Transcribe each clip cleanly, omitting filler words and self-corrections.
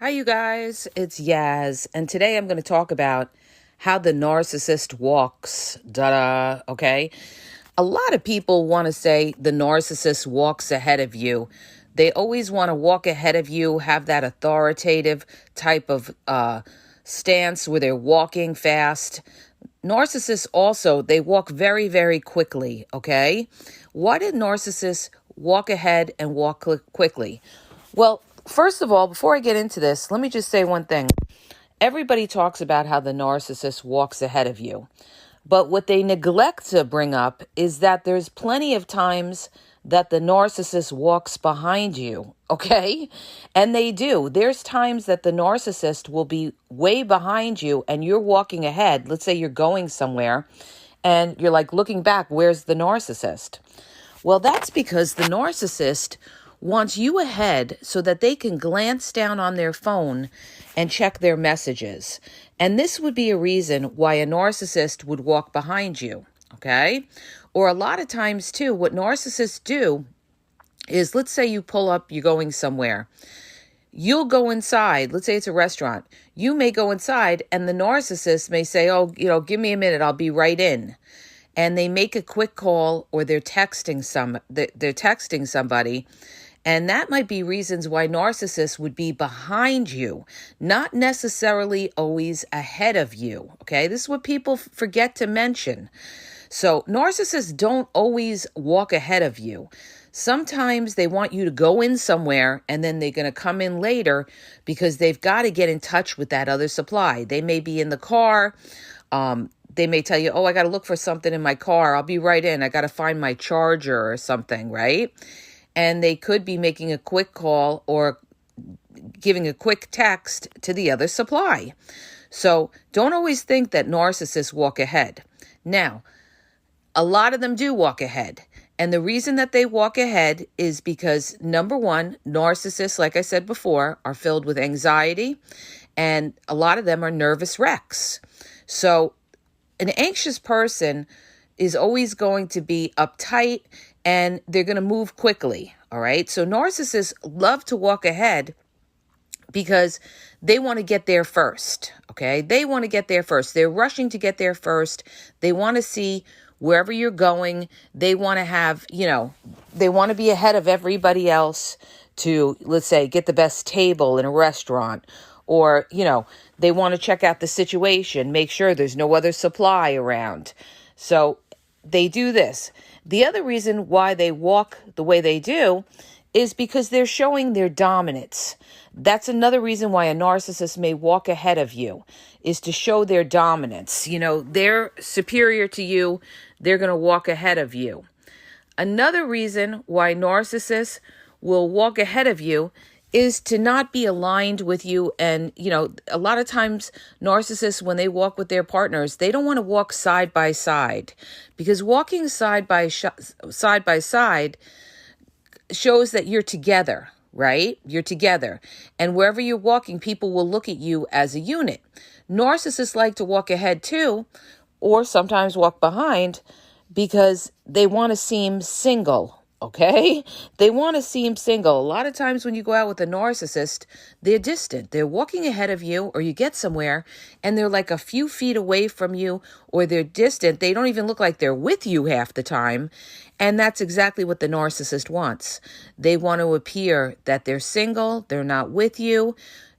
Hi, you guys. It's Yaz, and today I'm going to talk about how the narcissist walks. Da-da, okay? A lot of people want to say the narcissist walks ahead of you. They always want to walk ahead of you, have that authoritative type of stance where they're walking fast. Narcissists also, they walk very, very quickly, okay? Why did narcissists walk ahead and walk quickly? Well, first of all, before I get into this, let me just say one thing. Everybody talks about how the narcissist walks ahead of you. But what they neglect to bring up is that there's plenty of times that the narcissist walks behind you, okay? And they do. There's times that the narcissist will be way behind you and you're walking ahead. Let's say you're going somewhere and you're like looking back, where's the narcissist? Well, that's because the narcissist wants you ahead so that they can glance down on their phone and check their messages. And this would be a reason why a narcissist would walk behind you, okay? Or a lot of times, too, what narcissists do is, let's say you pull up, you're going somewhere. You'll go inside. Let's say it's a restaurant. You may go inside and the narcissist may say, oh, give me a minute. I'll be right in. And they make a quick call or they're texting somebody. And that might be reasons why narcissists would be behind you, not necessarily always ahead of you. Okay, this is what people forget to mention. So narcissists don't always walk ahead of you. Sometimes they want you to go in somewhere and then they're going to come in later because they've got to get in touch with that other supply. They may be in the car. They may tell you, oh, I got to look for something in my car. I'll be right in. I got to find my charger or something, right? And they could be making a quick call or giving a quick text to the other supply. So don't always think that narcissists walk ahead. Now, a lot of them do walk ahead. And the reason that they walk ahead is because, number one, narcissists, like I said before, are filled with anxiety. And a lot of them are nervous wrecks. So an anxious person is always going to be uptight and they're going to move quickly. All right. So narcissists love to walk ahead because they want to get there first. Okay. They want to get there first. They're rushing to get there first. They want to see wherever you're going. They want to have, they want to be ahead of everybody else to, let's say, get the best table in a restaurant. Or, they want to check out the situation, make sure there's no other supply around. So they do this. The other reason why they walk the way they do is because they're showing their dominance. That's another reason why a narcissist may walk ahead of you, is to show their dominance. They're superior to you. They're going to walk ahead of you. Another reason why narcissists will walk ahead of you is to not be aligned with you. And, a lot of times narcissists, when they walk with their partners, they don't want to walk side by side, because walking side by side shows that you're together, right? You're together. And wherever you're walking, people will look at you as a unit. Narcissists like to walk ahead too, or sometimes walk behind, because they want to seem single. Okay? They want to seem single. A lot of times when you go out with a narcissist, they're distant. They're walking ahead of you, or you get somewhere and they're like a few feet away from you, or they're distant. They don't even look like they're with you half the time. And that's exactly what the narcissist wants. They want to appear that they're single, they're not with you.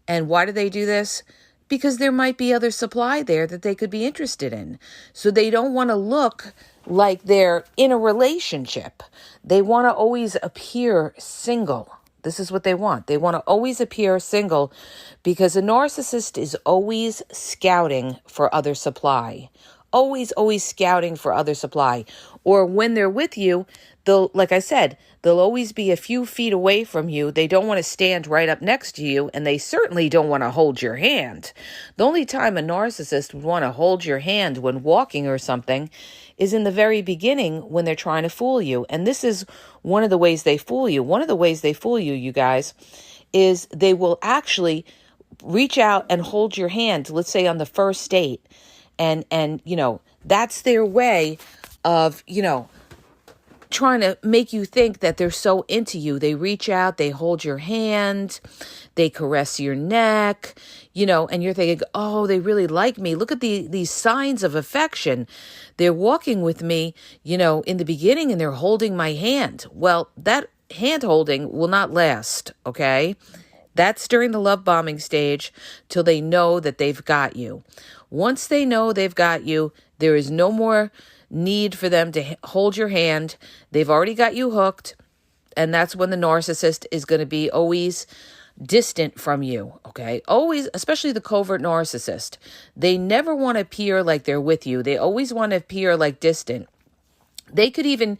And why do they do this? Because there might be other supply there that they could be interested in. So they don't want to look like they're in a relationship. They want to always appear single. This is what they want. They want to always appear single, because a narcissist is always scouting for other supply. Always scouting for other supply. Or when they're with you, like I said, they'll always be a few feet away from you. They don't want to stand right up next to you, and they certainly don't want to hold your hand. The only time a narcissist would want to hold your hand when walking or something is in the very beginning, when they're trying to fool you. And this is one of the ways they fool you. One of the ways they fool you, you guys, is they will actually reach out and hold your hand, let's say on the first date. And that's their way of, trying to make you think that they're so into you. They reach out, they hold your hand, they caress your neck, and you're thinking, oh, they really like me. Look at these signs of affection. They're walking with me, in the beginning, and they're holding my hand. Well, that hand holding will not last, okay? That's during the love bombing stage till they know that they've got you. Once they know they've got you, there is no more need for them to hold your hand. They've already got you hooked, and that's when the narcissist is going to be always distant from you, okay? Always, especially the covert narcissist. They never want to appear like they're with you. They always want to appear like distant. They could even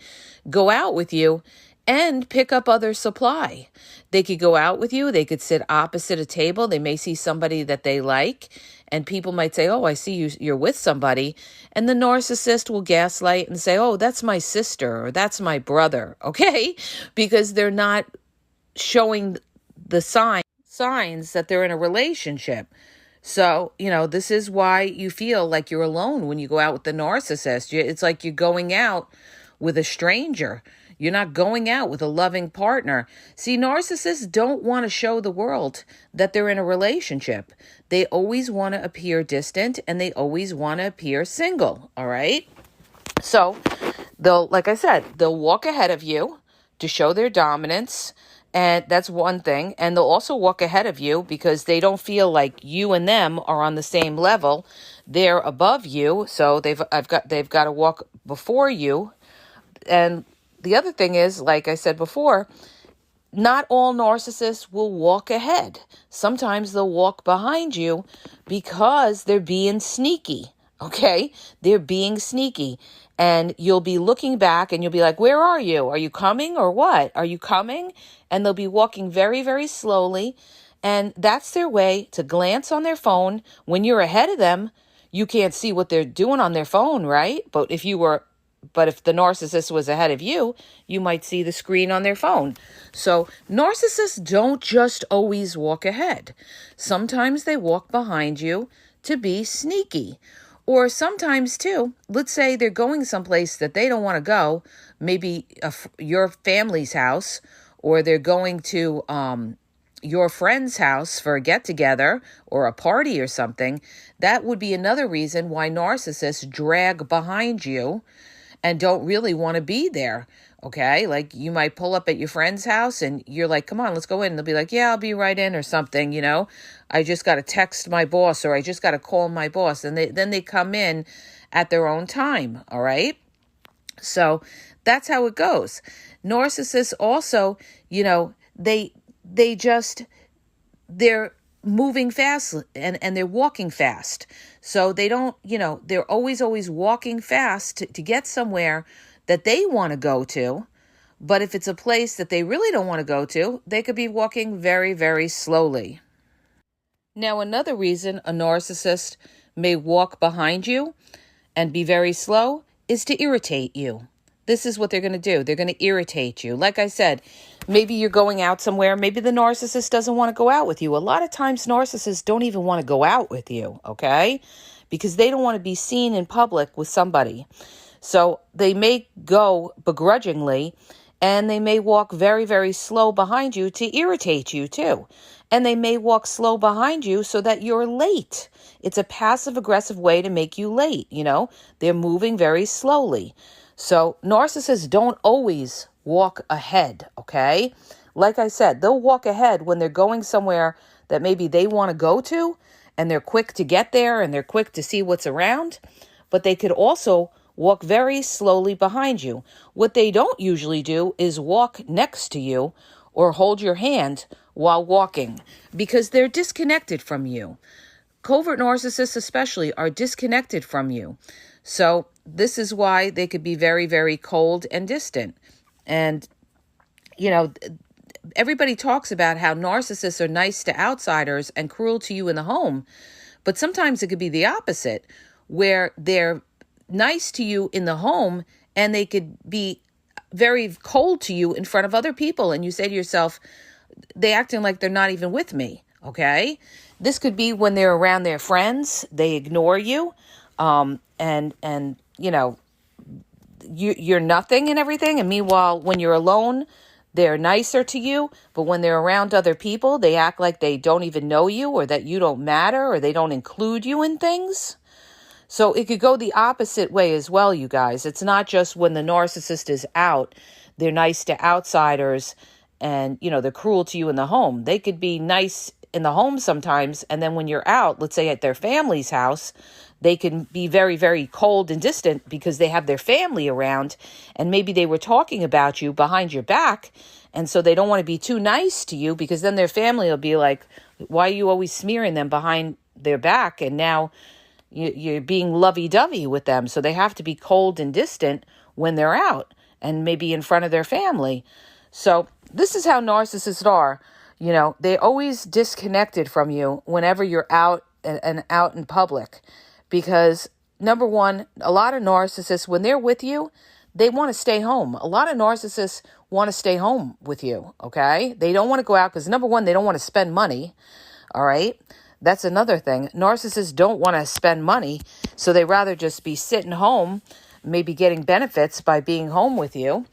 go out with you and pick up other supply. They could go out with you. They could sit opposite a table. They may see somebody that they like, and people might say, oh, I see you're with somebody. And the narcissist will gaslight and say, oh, that's my sister or that's my brother, okay? Because they're not showing the signs that they're in a relationship. So, this is why you feel like you're alone when you go out with the narcissist. It's like you're going out with a stranger. You're not going out with a loving partner. See, narcissists don't want to show the world that they're in a relationship. They always want to appear distant, and they always want to appear single, all right? So like I said, they'll walk ahead of you to show their dominance, and that's one thing. And they'll also walk ahead of you because they don't feel like you and them are on the same level. They're above you, so they've got to walk before you. And the other thing is, like I said before, not all narcissists will walk ahead. Sometimes they'll walk behind you because they're being sneaky, okay? They're being sneaky. And you'll be looking back and you'll be like, where are you? Are you coming or what? Are you coming? And they'll be walking very, very slowly. And that's their way to glance on their phone. When you're ahead of them, you can't see what they're doing on their phone, right? But if the narcissist was ahead of you, you might see the screen on their phone. So narcissists don't just always walk ahead. Sometimes they walk behind you to be sneaky. Or sometimes too, let's say they're going someplace that they don't want to go, maybe your family's house, or they're going to your friend's house for a get-together or a party or something. That would be another reason why narcissists drag behind you and don't really want to be there, okay? Like you might pull up at your friend's house and you're like, come on, let's go in. And they'll be like, yeah, I'll be right in or something, I just got to text my boss or I just got to call my boss. And then they come in at their own time, all right? So that's how it goes. Narcissists also, they're moving fast and they're walking fast. So they don't, they're always walking fast to get somewhere that they want to go to. But if it's a place that they really don't want to go to, they could be walking very, very slowly. Now, another reason a narcissist may walk behind you and be very slow is to irritate you. This is what they're going to do. They're going to irritate you. Like I said, maybe you're going out somewhere. Maybe the narcissist doesn't want to go out with you. A lot of times narcissists don't even want to go out with you, okay? Because they don't want to be seen in public with somebody. So they may go begrudgingly, and they may walk very, very slow behind you to irritate you too. And they may walk slow behind you so that you're late. It's a passive-aggressive way to make you late, They're moving very slowly. So narcissists don't always walk ahead, okay? Like I said, they'll walk ahead when they're going somewhere that maybe they want to go to, and they're quick to get there, and they're quick to see what's around. But they could also walk very slowly behind you. What they don't usually do is walk next to you or hold your hand while walking because they're disconnected from you. Covert narcissists especially are disconnected from you. So this is why they could be very, very cold and distant. And, everybody talks about how narcissists are nice to outsiders and cruel to you in the home. But sometimes it could be the opposite, where they're nice to you in the home and they could be very cold to you in front of other people. And you say to yourself, they acting like they're not even with me, okay? This could be when they're around their friends, they ignore you. And you're nothing and everything. And meanwhile, when you're alone, they're nicer to you. But when they're around other people, they act like they don't even know you, or that you don't matter, or they don't include you in things. So it could go the opposite way as well, you guys. It's not just when the narcissist is out, they're nice to outsiders and, they're cruel to you in the home. They could be nice in the home sometimes. And then when you're out, let's say at their family's house, they can be very, very cold and distant because they have their family around. And maybe they were talking about you behind your back. And so they don't want to be too nice to you, because then their family will be like, why are you always smearing them behind their back? And now you're being lovey-dovey with them. So they have to be cold and distant when they're out and maybe in front of their family. So this is how narcissists are. They're always disconnected from you whenever you're out and out in public. Because, number one, a lot of narcissists, when they're with you, they want to stay home. A lot of narcissists want to stay home with you, okay? They don't want to go out because, number one, they don't want to spend money, all right? That's another thing. Narcissists don't want to spend money, so they rather just be sitting home, maybe getting benefits by being home with you.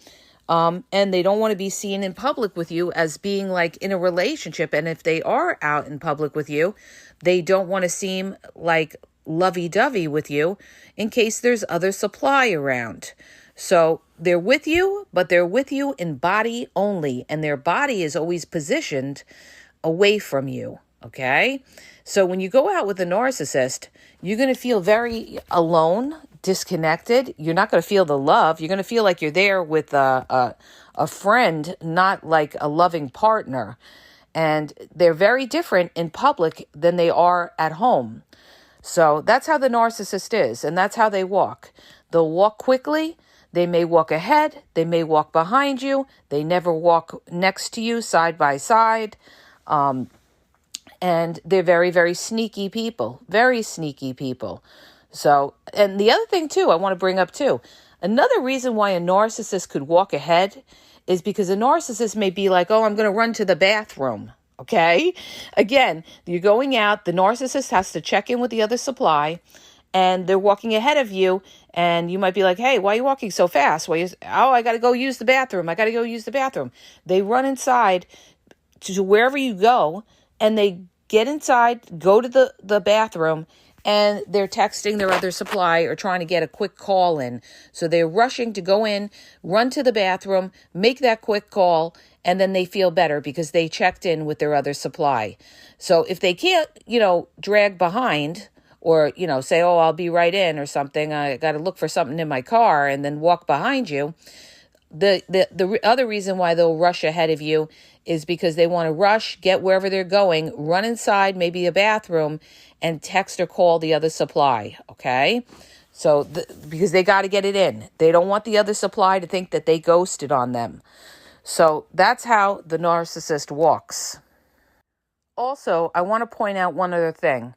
And they don't want to be seen in public with you as being like in a relationship. And if they are out in public with you, they don't want to seem like lovey-dovey with you in case there's other supply around. So they're with you, but they're with you in body only. And their body is always positioned away from you. Okay? So when you go out with a narcissist, you're going to feel very alone, disconnected. You're not going to feel the love. You're going to feel like you're there with a friend, not like a loving partner. And they're very different in public than they are at home. So that's how the narcissist is, and that's how they walk. They'll walk quickly. They may walk ahead. They may walk behind you. They never walk next to you, side by side. And they're very, very sneaky people, very sneaky people. So, and the other thing too, I want to bring up too, another reason why a narcissist could walk ahead is because a narcissist may be like, oh, I'm going to run to the bathroom. Okay. Again, you're going out. The narcissist has to check in with the other supply, and they're walking ahead of you. And you might be like, hey, why are you walking so fast? I got to go use the bathroom. I got to go use the bathroom. They run inside to wherever you go, and they get inside, go to the bathroom, and they're texting their other supply or trying to get a quick call in. So they're rushing to go in, run to the bathroom, make that quick call, and then they feel better because they checked in with their other supply. So if they can't, drag behind or, say, oh, I'll be right in or something, I got to look for something in my car, and then walk behind you, the other reason why they'll rush ahead of you is because they want to rush, get wherever they're going, run inside, maybe a bathroom, and text or call the other supply, okay? So, because they got to get it in. They don't want the other supply to think that they ghosted on them. So, that's how the narcissist walks. Also, I want to point out one other thing.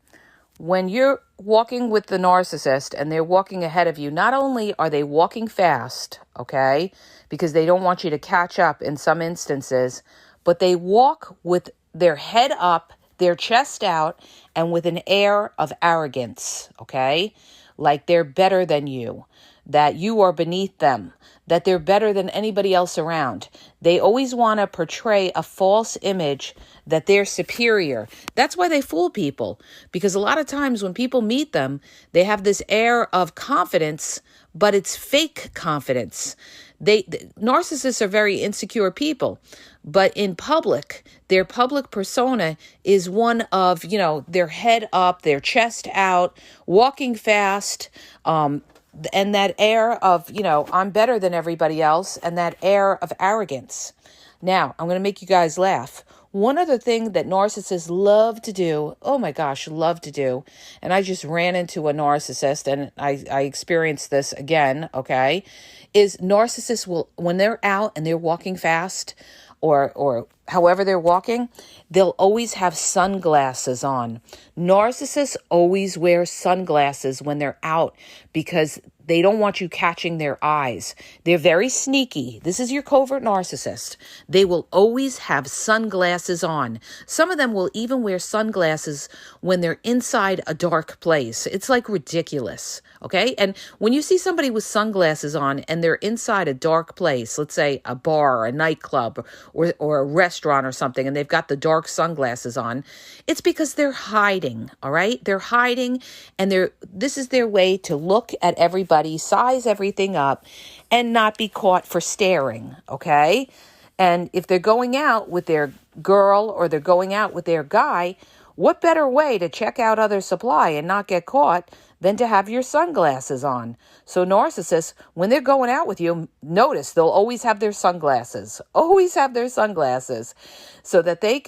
When you're walking with the narcissist and they're walking ahead of you, not only are they walking fast, okay, because they don't want you to catch up in some instances, but they walk with their head up, their chest out, and with an air of arrogance, okay? Like they're better than you, that you are beneath them, that they're better than anybody else around. They always want to portray a false image that they're superior. That's why they fool people, because a lot of times when people meet them, they have this air of confidence, but it's fake confidence. Narcissists are very insecure people, but in public, their public persona is one of, their head up, their chest out, walking fast, and that air of, I'm better than everybody else, and that air of arrogance. Now, I'm going to make you guys laugh. One other thing that narcissists love to do, oh my gosh, love to do, and I just ran into a narcissist, and I experienced this again, okay, is narcissists will, when they're out and they're walking fast or however they're walking, they'll always have sunglasses on. Narcissists always wear sunglasses when they're out because they don't want you catching their eyes. They're very sneaky. This is your covert narcissist. They will always have sunglasses on. Some of them will even wear sunglasses when they're inside a dark place. It's like ridiculous, okay? And when you see somebody with sunglasses on and they're inside a dark place, let's say a bar or a nightclub or a restaurant or something, and they've got the dark sunglasses on, it's because they're hiding, all right? They're hiding, and this is their way to look at everybody, size everything up, and not be caught for staring, okay? And if they're going out with their girl or they're going out with their guy, what better way to check out other supply and not get caught than to have your sunglasses on? So narcissists, when they're going out with you, notice they'll always have their sunglasses, so that they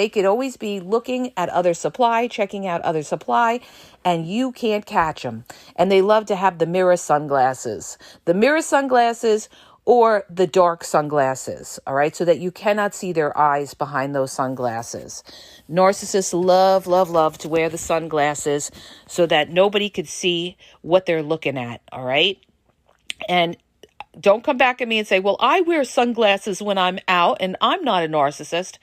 could always be looking at other supply, checking out other supply, and you can't catch them. And they love to have the mirror sunglasses or the dark sunglasses, all right, so that you cannot see their eyes behind those sunglasses. Narcissists love to wear the sunglasses so that nobody could see what they're looking at, all right? And don't come back at me and say, well, I wear sunglasses when I'm out and I'm not a narcissist.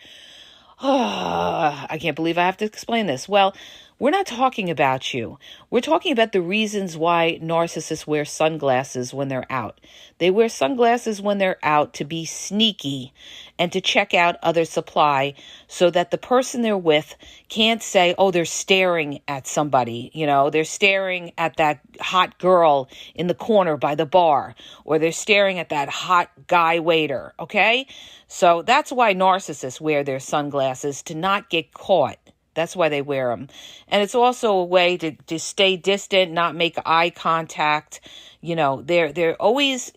I can't believe I have to explain this. Well, we're not talking about you. We're talking about the reasons why narcissists wear sunglasses when they're out. They wear sunglasses when they're out to be sneaky and to check out other supply so that the person they're with can't say, oh, they're staring at somebody. You know, they're staring at that hot girl in the corner by the bar, or they're staring at that hot guy waiter, okay? So that's why narcissists wear their sunglasses, to not get caught. That's why they wear them. And it's also a way to stay distant, not make eye contact. You know, they're always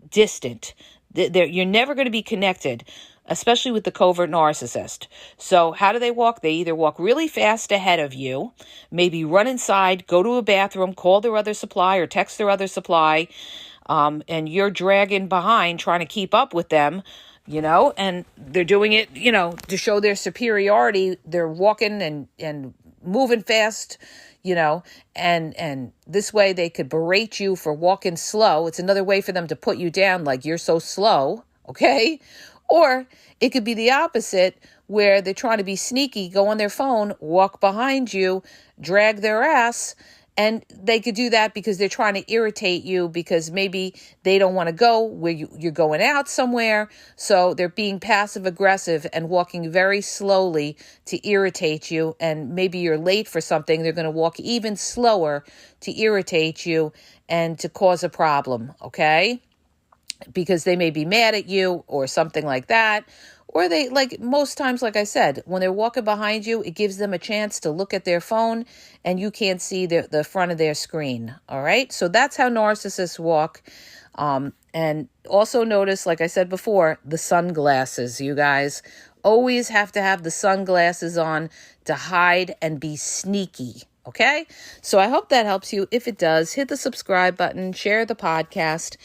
distant. You're never going to be connected, especially with the covert narcissist. So how do they walk? They either walk really fast ahead of you, maybe run inside, go to a bathroom, call their other supply or text their other supply, and you're dragging behind trying to keep up with them. You know, and they're doing it, you know, to show their superiority. They're walking and moving fast, you know, and this way they could berate you for walking slow. It's another way for them to put you down, like you're so slow, okay? Or it could be the opposite, where they're trying to be sneaky, go on their phone, walk behind you, drag their ass. And they could do that because they're trying to irritate you, because maybe they don't want to go where you're going out somewhere. So they're being passive aggressive and walking very slowly to irritate you. And maybe you're late for something. They're going to walk even slower to irritate you and to cause a problem, okay? Because they may be mad at you or something like that. Or they, like most times, like I said, when they're walking behind you, it gives them a chance to look at their phone and you can't see the front of their screen. All right. So that's how narcissists walk. And also notice, like I said before, the sunglasses, you guys. Always have to have the sunglasses on to hide and be sneaky. Okay, so I hope that helps you. If it does, hit the subscribe button, share the podcast,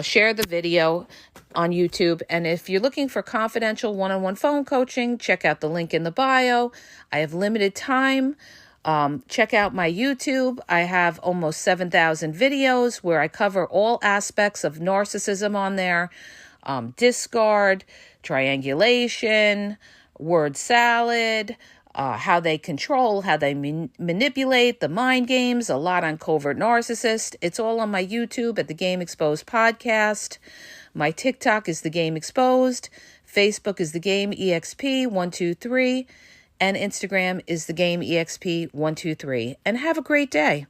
share the video on YouTube. And if you're looking for confidential one-on-one phone coaching, check out the link in the bio. I have limited time. Check out my YouTube. I have almost 7,000 videos where I cover all aspects of narcissism on there. Discard, triangulation, word salad, how they control, how they manipulate, the mind games, a lot on Covert Narcissist. It's all on my YouTube at the Game Exposed Podcast. My TikTok is the Game Exposed. Facebook is the Game EXP123. And Instagram is the Game EXP123. And have a great day.